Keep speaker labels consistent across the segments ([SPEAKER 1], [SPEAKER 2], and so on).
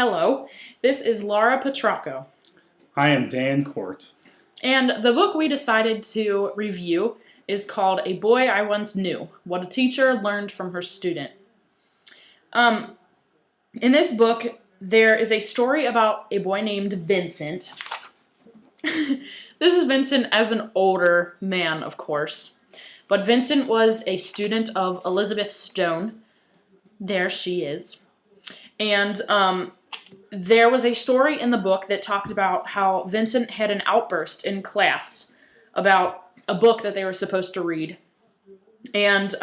[SPEAKER 1] Hello, this is Laura Petracco.
[SPEAKER 2] I am Dan Court.
[SPEAKER 1] And the book we decided to review is called A Boy I Once Knew, What a Teacher Learned from Her Student. In this book, there is a story about a boy named Vincent. This is Vincent as an older man, of course. But Vincent was a student of Elizabeth Stone. There she is. And there was a story in the book that talked about how Vincent had an outburst in class about a book that they were supposed to read. And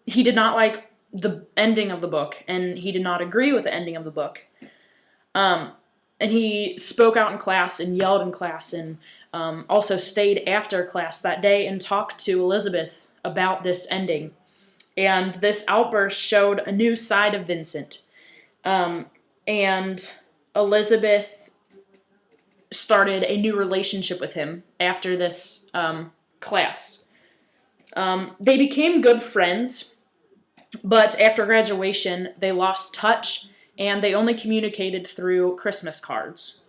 [SPEAKER 1] he did not like the ending of the book, and he did not agree with the ending of the book. And he spoke out in class and yelled in class and also stayed after class that day and talked to Elizabeth about this ending. And this outburst showed a new side of Vincent. And Elizabeth started a new relationship with him after this class. They became good friends, but after graduation, they lost touch, and they only communicated through Christmas cards.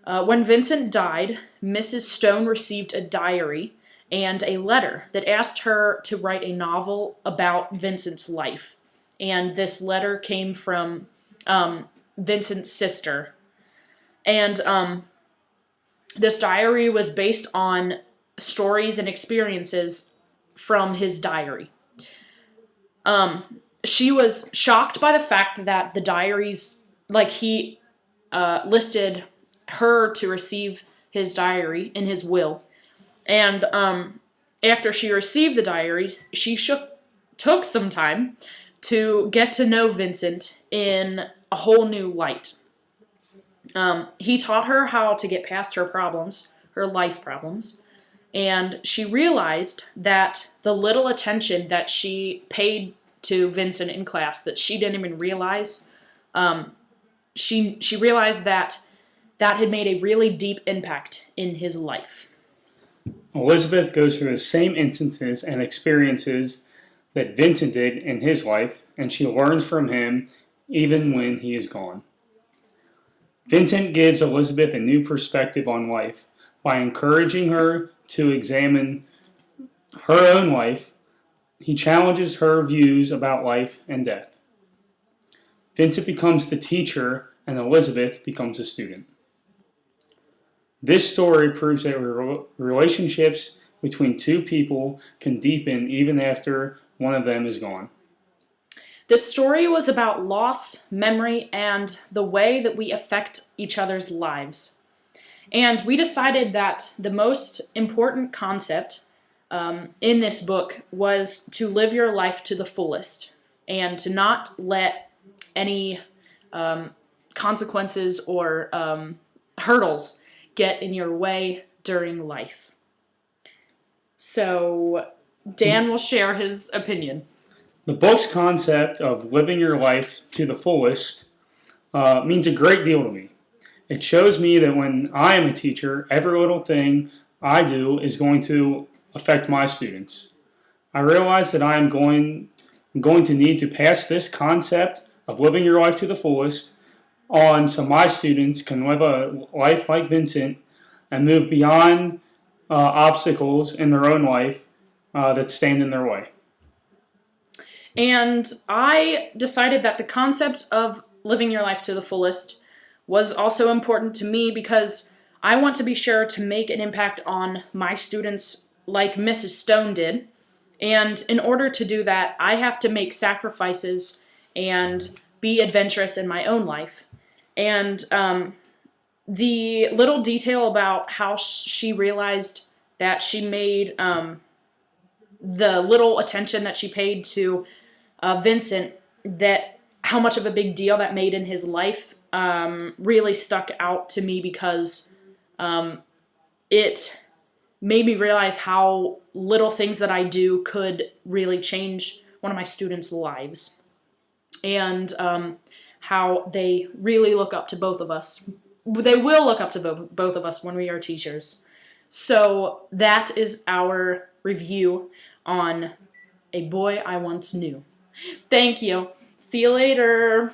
[SPEAKER 1] When Vincent died, Mrs. Stone received a diary and a letter that asked her to write a novel about Vincent's life. And this letter came from Vincent's sister. And this diary was based on stories and experiences from his diary. She was shocked by the fact that the diaries, he listed her to receive his diary in his will. And after she received the diaries, she took some time to get to know Vincent in a whole new light. He taught her how to get past her problems, her life problems, and she realized that the little attention that she paid to Vincent in class that she didn't even realize, she realized that had made a really deep impact in his life.
[SPEAKER 2] Elizabeth goes through the same instances and experiences that Vincent did in his life, and she learns from him even when he is gone. Vincent gives Elizabeth a new perspective on life by encouraging her to examine her own life. He challenges her views about life and death. Vincent becomes the teacher, and Elizabeth becomes a student. This story proves that relationships between two people can deepen even after one of them is gone.
[SPEAKER 1] This story was about loss, memory, and the way that we affect each other's lives. And we decided that the most important concept in this book was to live your life to the fullest and to not let any consequences or hurdles get in your way during life. So Dan will share his opinion.
[SPEAKER 2] The book's concept of living your life to the fullest means a great deal to me. It shows me that when I am a teacher, every little thing I do is going to affect my students. I realize that I'm going to need to pass this concept of living your life to the fullest on so my students can live a life like Vincent and move beyond obstacles in their own life that stand in their way.
[SPEAKER 1] And I decided that the concept of living your life to the fullest was also important to me because I want to be sure to make an impact on my students like Mrs. Stone did. And in order to do that, I have to make sacrifices and be adventurous in my own life. And the little detail about how she realized that she made the little attention that she paid to Vincent, that how much of a big deal that made in his life really stuck out to me because it made me realize how little things that I do could really change one of my students' lives. And how they really look up to both of us. They will look up to both of us when we are teachers. So that is our review on A Boy I Once Knew. Thank you. See you later.